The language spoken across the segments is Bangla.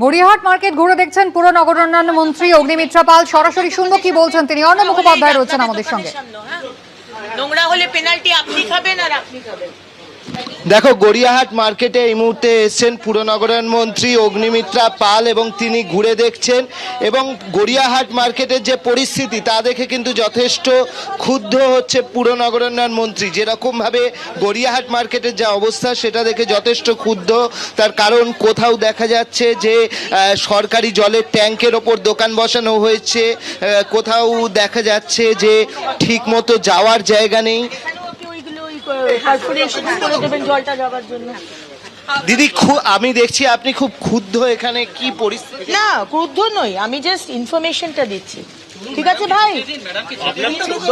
গড়িয়াহাট মার্কেট ঘুরে দেখছেন পুর নগরোন্নয়ন মন্ত্রী অগ্নিমিত্রা পাল। সরাসরি শুনবো কি বলছেন তিনি। অর্ণব মুখোপাধ্যায় রয়েছেন আমাদের সঙ্গে। নোংরা হলে পেনাল্টি আপনি খাবেন আর আপনি খাবেন। দেখো, গড়িয়াহাট মার্কেটে এই মুহূর্তে এসছেন পুর নগরায়ণ মন্ত্রী অগ্নিমিত্রা পাল এবং তিনি ঘুরে দেখছেন এবং গড়িয়াহাট মার্কেটের যে পরিস্থিতি তা দেখে কিন্তু যথেষ্ট ক্ষুব্ধ হচ্ছে পুর নগরায়ণ মন্ত্রী। যেরকমভাবে গড়িয়াহাট মার্কেটের যা অবস্থা সেটা দেখে যথেষ্ট ক্ষুব্ধ। তার কারণ কোথাও দেখা যাচ্ছে যে সরকারি জলের ট্যাঙ্কের ওপর দোকান বসানো হয়েছে, কোথাও দেখা যাচ্ছে যে ঠিক মতো যাওয়ার জায়গা নেই। দিদি, আমি দেখছি আপনি খুব ক্ষুব্ধ। এখানে কি পরিস্থিতি? না, ক্রুদ্ধ নই, আমি জাস্ট ইনফরমেশনটা দিচ্ছি। ঠিক আছে ভাই,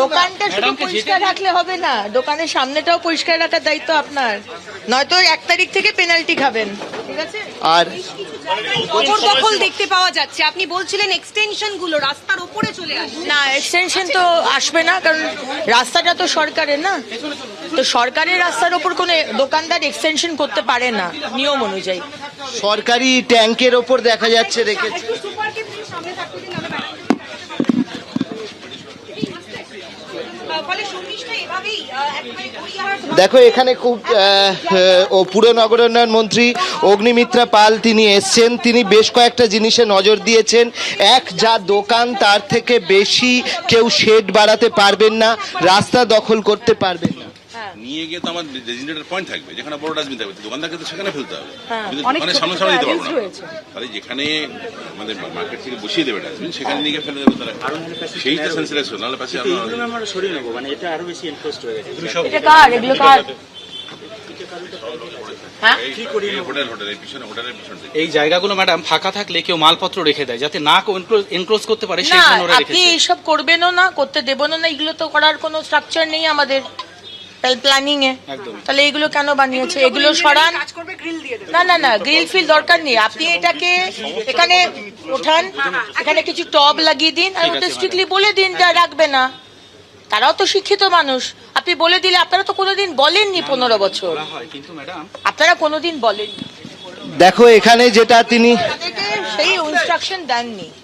দোকানটা শুধু পরিষ্কার রাখলে হবে না, দোকানের সামনেটাও পরিষ্কার রাখার দায়িত্ব আপনার, নয়তো 1 তারিখ থেকে পেনাল্টি খাবেন। ঠিক আছে। আর দখল দেখতে পাওয়া যাচ্ছে, আপনি বলছিলেন এক্সটেনশন গুলো রাস্তার উপরে চলে আসে। না, এক্সটেনশন তো আসবে না, কারণ রাস্তাটা তো সরকারের না, তো সরকারের রাস্তার উপর কোনো দোকানদার এক্সটেনশন করতে পারে না নিয়ম অনুযায়ী। সরকারি ট্যাঙ্কের ওপর দেখা যাচ্ছে রেখেছে। দেখো, এখানে খুব পুর নগরোন্নয়ন মন্ত্রী অগ্নিমিত্রা পাল তিনি এসছেন। তিনি বেশ কয়েকটা জিনিসে নজর দিয়েছেন। এক, যা দোকান তার থেকে বেশি কেউ শেড বাড়াতে পারবেন না, রাস্তা দখল করতে পারবেন না। নিয়ে গিয়ে তো আমার ডেজিগনেটেড পয়েন্ট থাকবে, যেখানে বড় ডাস্টবিন থাকবে, দোকানদারকে তো সেখানে ফেলতে হবে। দোকানের সামনে সামনে দিতে পারবো না, তাহলে যেখানে আমাদের মার্কেট থেকে বসিয়ে দেবে ডাস্টবিন সেখানে নিয়ে গিয়ে ফেলে দেবে তারা। সেইটা সেন্সিটাইজেশন, নাহলে পাশে আমরা সরিয়ে নেবো, মানে এটা আরো বেশি এনফোর্সড হয়ে গেছে। এটা কার? এগুলো কার? এই জায়গাগুলো ম্যাডাম ফাঁকা থাকলে কেউ মালপত্র রেখে দেয় যাতে না এনক্লোজ করতে পারে, সেই না, জন্য ওরা আপনি রেখেছে। এইসব করবেনও না, করতে দেবো না, এগুলো তো করার কোনো স্ট্রাকচার নেই আমাদের প্ল্যানিং এ। তাহলে এগুলো কেন বানিয়েছে? এগুলো সরান। না না না, গ্রিল ফিল দরকার নেই, আপনি এটাকে এখানে ওঠান, এখানে কিছু টব লাগিয়ে দিন আর ওটা স্ট্রিক্টলি বলে দিন যা রাখবে না। তারাও তো শিক্ষিত মানুষ, আপনি বলে দিলে। আপনারা তো কোনোদিন বলেননি 15 বছর, কিন্তু ম্যাডাম আপনারা কোনোদিন বলেননি। দেখো, এখানে যেটা তিনি সেই ইনস্ট্রাকশন দেননি।